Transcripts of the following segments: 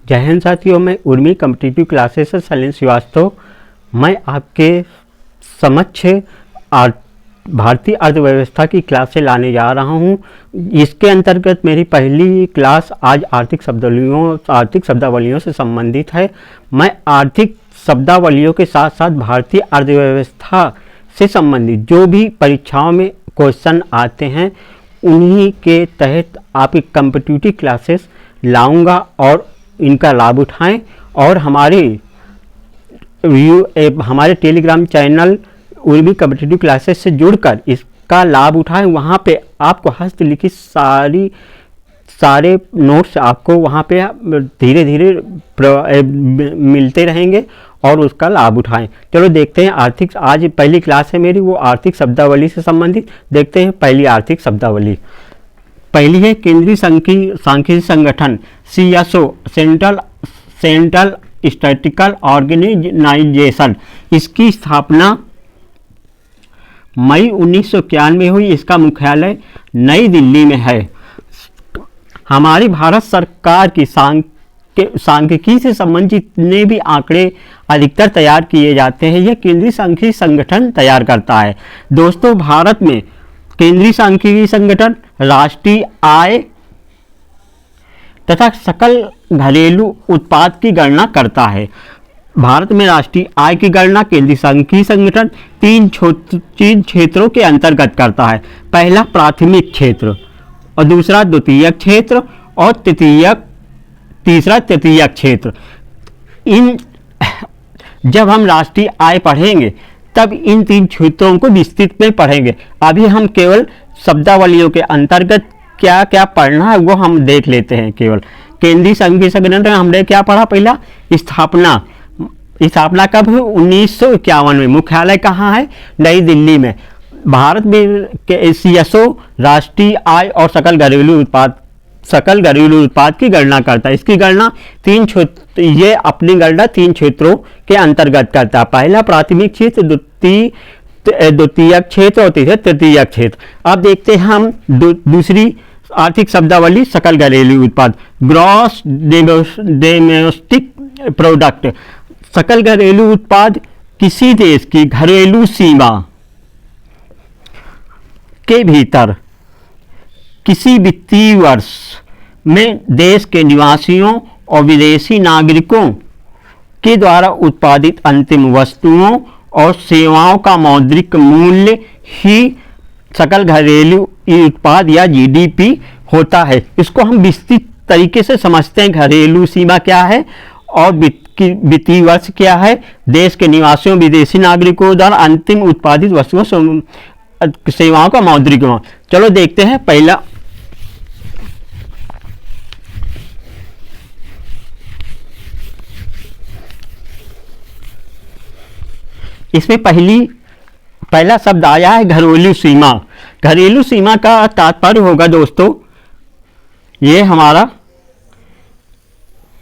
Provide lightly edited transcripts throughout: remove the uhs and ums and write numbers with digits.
जय हिंद साथियों, मैं उर्मी कॉम्पिटिटिव क्लासेस से सलीम श्रीवास्तव। मैं आपके समक्ष भारतीय अर्थव्यवस्था की क्लासें लाने जा रहा हूं। इसके अंतर्गत मेरी पहली क्लास आज आर्थिक शब्दावलियों से संबंधित है। मैं आर्थिक शब्दावलियों के साथ साथ भारतीय अर्थव्यवस्था से संबंधित जो भी परीक्षाओं में क्वेश्चन आते हैं उन्हीं के तहत आपकी कॉम्पिटिटिव क्लासेस लाऊंगा और इनका लाभ उठाएं। और हमारे Telegram channel Urmi competitive classes से जुड़कर इसका लाभ उठाएं। वहाँ पे आपको हस्तलिखित सारे नोट्स आपको वहाँ पे धीरे धीरे मिलते रहेंगे और उसका लाभ उठाएं। चलो देखते हैं आज पहली क्लास है मेरी, वो आर्थिक शब्दावली से संबंधित। देखते हैं पहली आर्थिक शब्दावली। पहली है केंद्रीय सांख्यिकी संगठन CSO, सेंट्रल स्टैटिस्टिकल ऑर्गेनाइजेशन। इसकी स्थापना मई 1991 में हुई। इसका मुख्यालय नई दिल्ली में है। हमारी भारत सरकार की सांख्यिकी से संबंधित जितने भी आंकड़े अधिकतर तैयार किए जाते हैं यह केंद्रीय सांख्यिकी संगठन तैयार करता है। दोस्तों, भारत में केंद्रीय सांख्यिकी संगठन राष्ट्रीय आय तथा सकल घरेलू उत्पाद की गणना करता है। भारत में राष्ट्रीय आय की गणना केंद्रीय सांख्यिकी संगठन तीन क्षेत्रों के अंतर्गत करता है। पहला प्राथमिक क्षेत्र और दूसरा द्वितीयक क्षेत्र और तीसरा तृतीयक क्षेत्र। जब हम राष्ट्रीय आय पढ़ेंगे तब इन तीन क्षेत्रों को विस्तृत में पढ़ेंगे। अभी हम केवल शब्दावलियों के अंतर्गत क्या क्या पढ़ना है वो हम देख लेते हैं। केवल केंद्रीय सांख्यिकी संगठन हमने क्या पढ़ा? पहला स्थापना कब हुई? 1951 में। मुख्यालय कहाँ है? नई दिल्ली में। भारत में CSO राष्ट्रीय आय और सकल घरेलू उत्पाद की गणना करता है। इसकी गणना तीन क्षेत्रों के अंतर्गत करता है। पहला प्राथमिक क्षेत्र, द्वितीयक क्षेत्र और तीसरा तृतीयक क्षेत्र। अब देखते हैं हम दूसरी आर्थिक शब्दावली सकल घरेलू उत्पाद, ग्रॉस डोमेस्टिक प्रोडक्ट। सकल घरेलू उत्पाद किसी देश की घरेलू सीमा के भीतर किसी वित्तीय वर्ष में देश के निवासियों और विदेशी नागरिकों के द्वारा उत्पादित अंतिम वस्तुओं और सेवाओं का मौद्रिक मूल्य ही सकल घरेलू उत्पाद या GDP होता है। इसको हम विस्तृत तरीके से समझते हैं। घरेलू सीमा क्या है और वित्तीय वर्ष क्या है? देश के निवासियों विदेशी नागरिकों द्वारा अंतिम उत्पादित वस्तुओं सेवाओं का मौद्रिक मूल्य। चलो देखते हैं पहला। इसमें पहला शब्द आया है घरेलू सीमा। घरेलू सीमा का तात्पर्य होगा दोस्तों, ये हमारा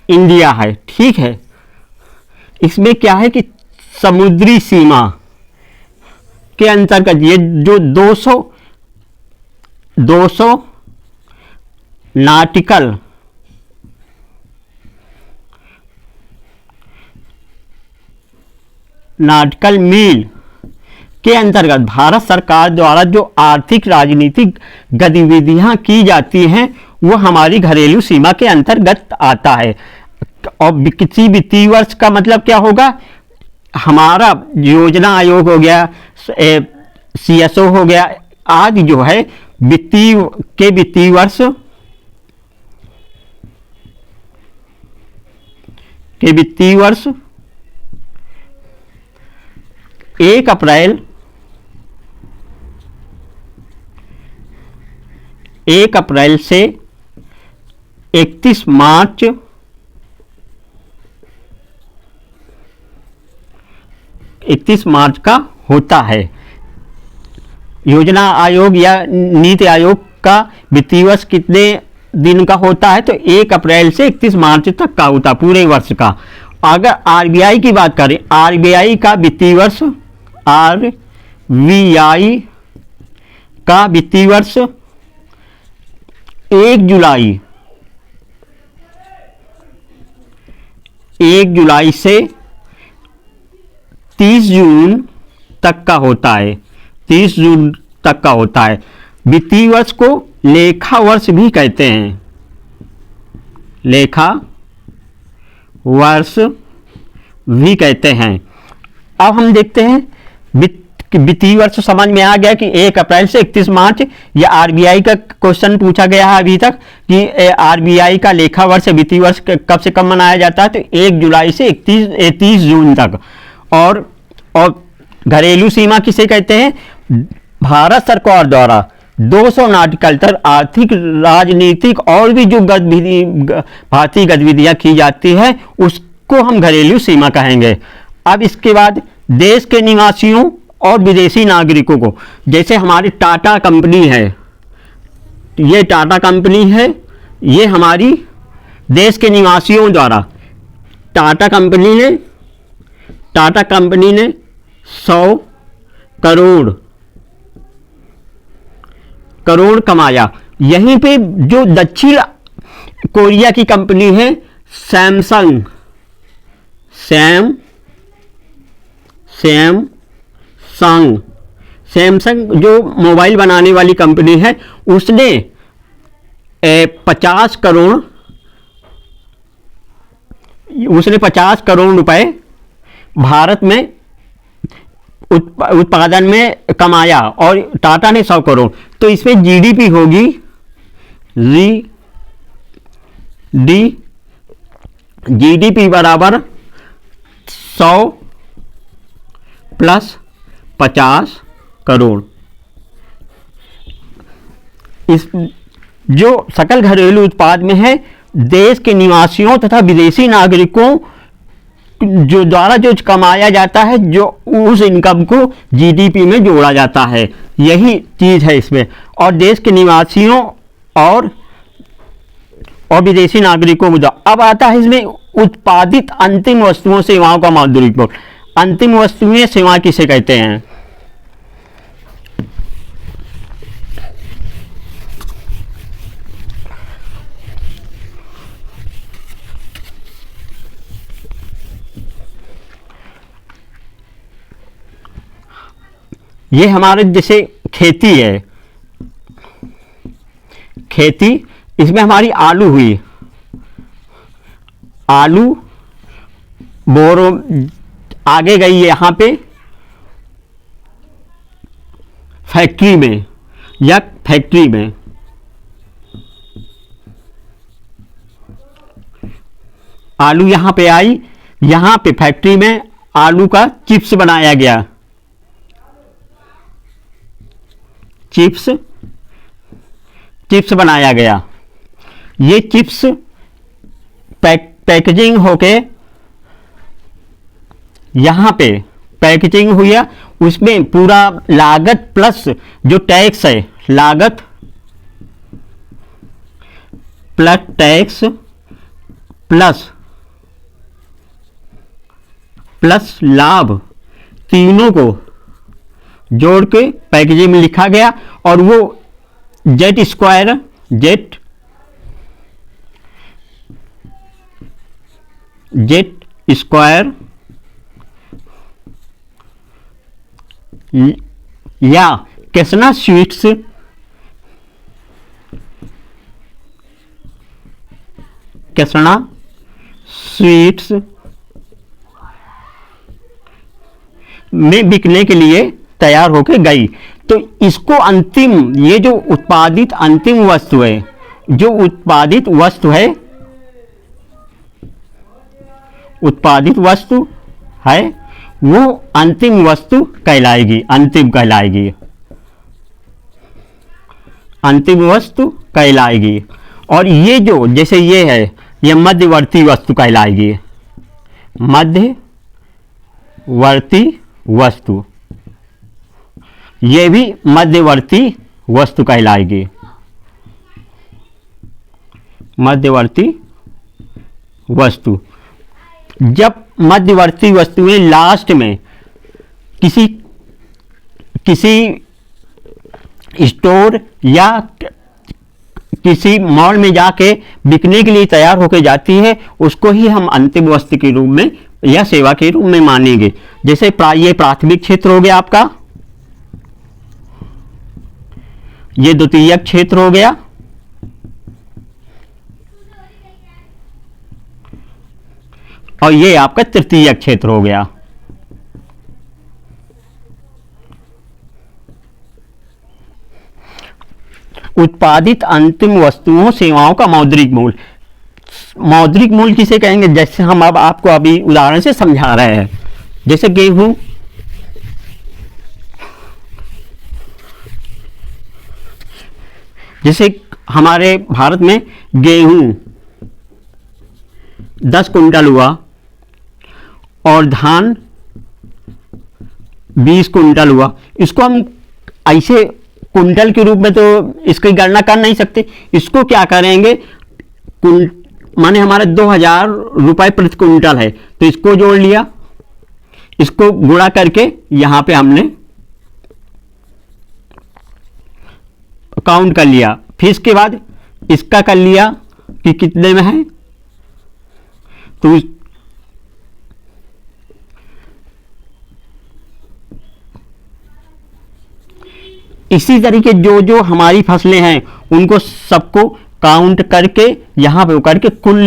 इंडिया है, ठीक है। इसमें क्या है कि समुद्री सीमा के अंतर्गत ये जो 200 नाटिकल मील के अंतर्गत भारत सरकार द्वारा जो आर्थिक राजनीतिक गतिविधियां की जाती हैं वो हमारी घरेलू सीमा के अंतर्गत आता है। और किसी वित्तीय वर्ष का मतलब क्या होगा? हमारा योजना आयोग हो गया, CSO हो गया, आज जो है वित्तीय वर्ष के 1 अप्रैल से 31 मार्च का होता है। योजना आयोग या नीति आयोग का वित्तीय वर्ष कितने दिन का होता है? तो 1 अप्रैल से 31 मार्च तक का होता है, पूरे वर्ष का। अगर RBI की बात करें, RBI का वित्तीय वर्ष, RBI का वित्तीय वर्ष 1 जुलाई 1 जुलाई से 30 जून तक का होता है। 30 जून तक का होता है। वित्तीय वर्ष को लेखा वर्ष भी कहते हैं। लेखा वर्ष भी कहते हैं। अब हम देखते हैं वित्तीय वर्ष समझ में आ गया कि 1 अप्रैल से 31 मार्च। ये आरबीआई का क्वेश्चन पूछा गया है अभी तक कि आरबीआई का लेखा वर्ष वित्तीय वर्ष कब से कब मनाया जाता है, तो 1 जुलाई से 30 जून तक। और घरेलू सीमा किसे कहते हैं? भारत सरकार द्वारा 200 नाटिकल तक आर्थिक, राजनीतिक और भी जो भारतीय गतिविधियां की जाती है उसको हम घरेलू सीमा कहेंगे। अब इसके बाद देश के निवासियों और विदेशी नागरिकों को, जैसे हमारी टाटा कंपनी है, ये टाटा कंपनी है, ये हमारी देश के निवासियों द्वारा टाटा कंपनी ने 100 करोड़ कमाया। यहीं पे जो दक्षिण कोरिया की कंपनी है सैमसंग जो मोबाइल बनाने वाली कंपनी है, उसने 50 करोड़ रुपए भारत में उत्पादन में कमाया और टाटा ने 100 करोड़। तो इसमें जीडीपी होगी जीडीपी बराबर 100 प्लस 50 करोड़। इस जो सकल घरेलू उत्पाद में है, देश के निवासियों तथा विदेशी नागरिकों जो द्वारा जो कमाया जाता है, जो उस इनकम को जीडीपी में जोड़ा जाता है, यही चीज है इसमें। और देश के निवासियों और विदेशी नागरिकों को। अब आता है इसमें उत्पादित अंतिम वस्तुओं सेवाओं का मौद्रिक रिपोर्ट। अंतिम वस्तुएं सेवा किसे कहते हैं? ये हमारे जैसे खेती है, खेती, इसमें हमारी आलू हुई, आलू बोरो आगे गई यहाँ पे फैक्ट्री में आलू यहाँ पे आई, यहाँ पे फैक्ट्री में आलू का चिप्स बनाया गया। चिप्स बनाया गया। ये चिप्स पैकेजिंग होके यहाँ पे पैकेजिंग हुई है, उसमें पूरा लागत प्लस जो टैक्स है, लागत प्लस टैक्स प्लस लाभ, तीनों को जोड़ के पैकेजिंग में लिखा गया। और वो जेट स्क्वायर या कृष्णा स्वीट्स में बिकने के लिए तैयार होकर गई। तो इसको अंतिम, ये जो उत्पादित अंतिम वस्तु है, उत्पादित वस्तु है वो अंतिम वस्तु कहलाएगी, अंतिम वस्तु कहलाएगी। और ये जो जैसे ये है, ये मध्यवर्ती वस्तु कहलाएगी, मध्यवर्ती वस्तु, ये भी मध्यवर्ती वस्तु कहलाएगी, मध्यवर्ती वस्तु। जब मध्यवर्ती वस्तुएं लास्ट में किसी स्टोर या किसी मॉल में जाके बिकने के लिए तैयार होकर जाती है, उसको ही हम अंतिम वस्तु के रूप में या सेवा के रूप में मानेंगे। जैसे ये प्राथमिक क्षेत्र हो गया आपका, ये द्वितीयक क्षेत्र हो गया, और ये आपका तृतीयक क्षेत्र हो गया। उत्पादित अंतिम वस्तुओं सेवाओं का मौद्रिक मूल्य। मौद्रिक मूल्य किसे कहेंगे? जैसे हम अब आपको अभी उदाहरण से समझा रहे हैं, जैसे गेहूं, जैसे हमारे भारत में गेहूं 10 कुंटल हुआ और धान 20 कुंटल हुआ। इसको हम ऐसे कुंटल के रूप में तो इसकी गणना कर नहीं सकते। इसको क्या करेंगे, माने हमारा 2000 रुपये प्रति कुंटल है, तो इसको जोड़ लिया, इसको गुणा करके यहां पे हमने काउंट कर लिया। फिर इसके बाद इसका कर लिया कि कितने में है, तो इसी तरीके जो जो हमारी फसलें हैं उनको सबको काउंट करके यहाँ पे करके कुल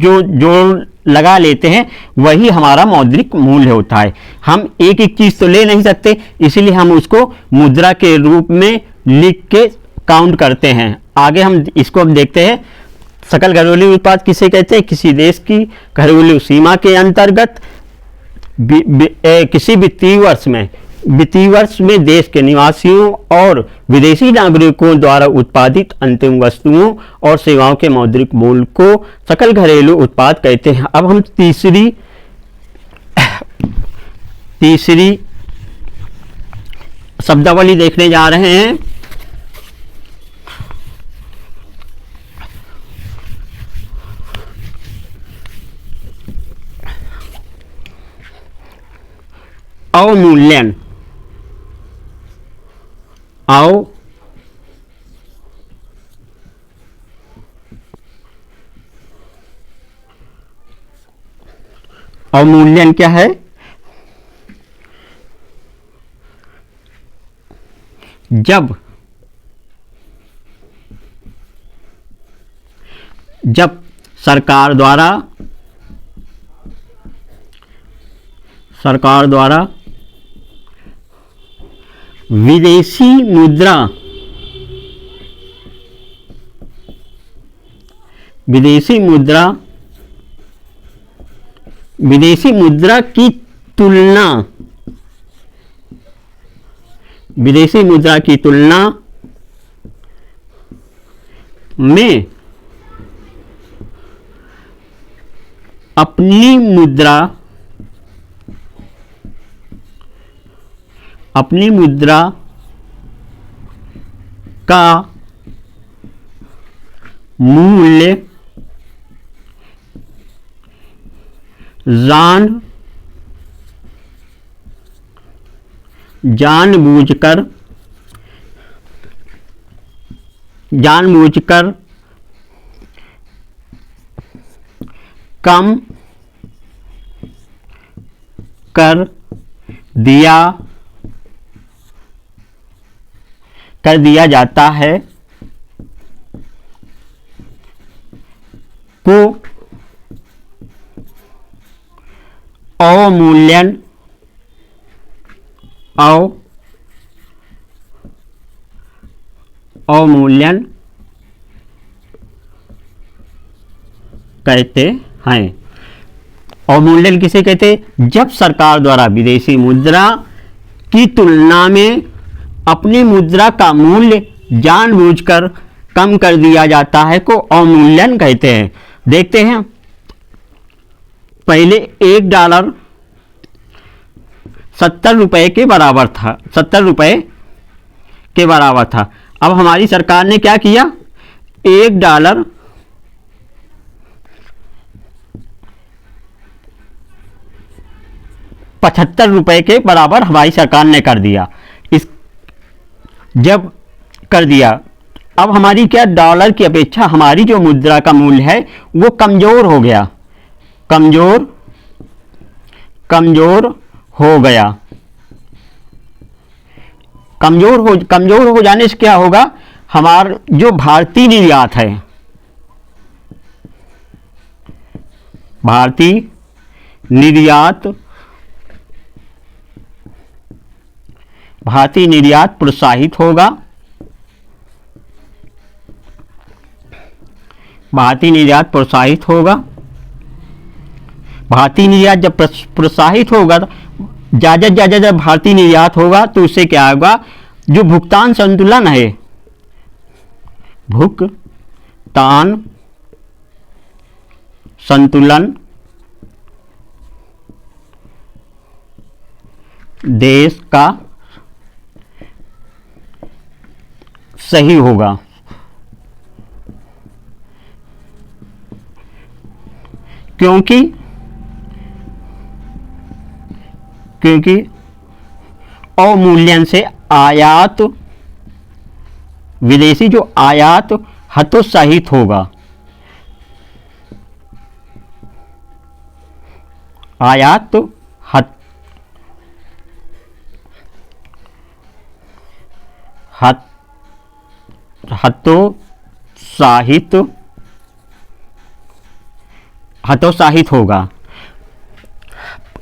जो जोड़ लगा लेते हैं, वही हमारा मौद्रिक मूल्य होता है। हम एक एक चीज़ तो ले नहीं सकते, इसलिए हम उसको मुद्रा के रूप में लिख के काउंट करते हैं। आगे हम इसको अब देखते हैं। सकल घरेलू उत्पाद किसे कहते हैं? किसी देश की घरेलू सीमा के अंतर्गत किसी वित्तीय वर्ष में देश के निवासियों और विदेशी नागरिकों द्वारा उत्पादित अंतिम वस्तुओं और सेवाओं के मौद्रिक मूल्य को सकल घरेलू उत्पाद कहते हैं। अब हम तीसरी शब्दावली देखने जा रहे हैं। अवमूल्यन। अवमूल्यन क्या है? जब सरकार द्वारा विदेशी मुद्रा की तुलना में अपनी मुद्रा का मूल्य जानबूझकर कम कर दिया जाता है को अवमूल्यन कहते हैं। अवमूल्यन किसे कहते हैं? जब सरकार द्वारा विदेशी मुद्रा की तुलना में अपनी मुद्रा का मूल्य जानबूझकर कम कर दिया जाता है को अवमूल्यन कहते हैं। देखते हैं, पहले $1 70 रुपये के बराबर था, 70 रुपये के बराबर था। अब हमारी सरकार ने क्या किया, $1 75 रुपये के बराबर हमारी सरकार ने कर दिया। जब कर दिया अब हमारी क्या डॉलर की अपेक्षा हमारी जो मुद्रा का मूल्य है वो कमजोर हो गया, कमजोर हो गया। कमजोर हो जाने से क्या होगा, हमारा जो भारतीय निर्यात है, भारतीय निर्यात प्रोत्साहित होगा। भारतीय निर्यात प्रोत्साहित होगा। भारतीय निर्यात जब प्रोत्साहित होगा तो ज़्यादा जब भारतीय निर्यात होगा तो उससे क्या होगा, जो भुगतान संतुलन है, भुगतान संतुलन देश का सही होगा। क्योंकि अवमूल्यन से आयात, विदेशी जो आयात हतोत्साहित होगा, आयात हतोत्साहित होगा।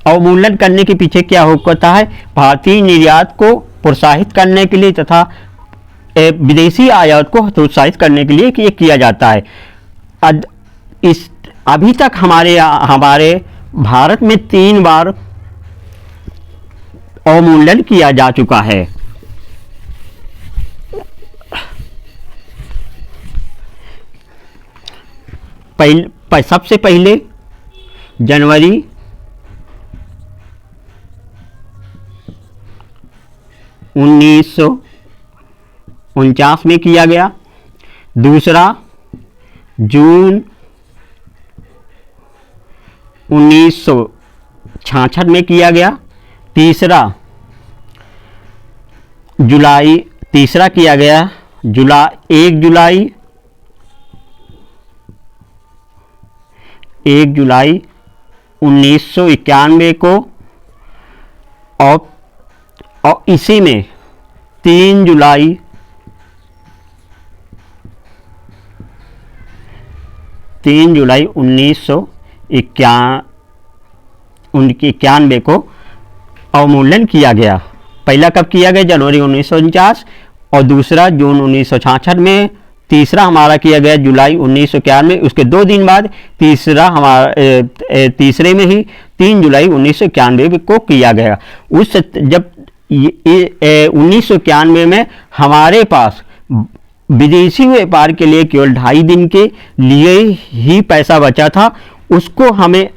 अवमूल्यन करने के पीछे क्या होता है, भारतीय निर्यात को प्रोत्साहित करने के लिए तथा विदेशी आयात को हतोत्साहित करने के लिए ये किया जाता है। अभी तक हमारे भारत में 3 बार अवमूल्यन किया जा चुका है। सबसे पहले जनवरी 1949 में किया गया, दूसरा जून 1966 में किया गया, तीसरा किया गया 1 जुलाई 1991 को, और इसी में 3 जुलाई 1991 को अवमूल्यन किया गया। पहला कब किया गया, जनवरी 1949, और दूसरा जून 1966 में, तीसरा हमारा किया गया जुलाई 1991 में। उसके 2 दिन बाद तीसरे में ही 3 जुलाई 1991 को किया गया। जब 1991 में हमारे पास विदेशी व्यापार के लिए केवल 2.5 दिन के लिए ही पैसा बचा था, उसको हमें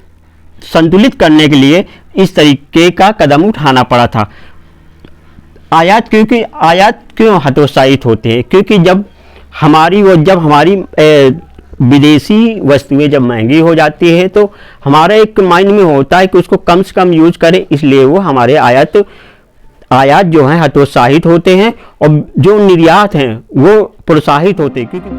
संतुलित करने के लिए इस तरीके का कदम उठाना पड़ा था। आयात क्यों हतोत्साहित होते हैं, क्योंकि जब हमारी विदेशी वस्तुएं जब महंगी हो जाती है तो हमारा एक माइंड में होता है कि उसको कम से कम यूज करें, इसलिए वो हमारे आयात जो हैं हतोत्साहित होते हैं और जो निर्यात हैं वो प्रोत्साहित होते हैं। क्योंकि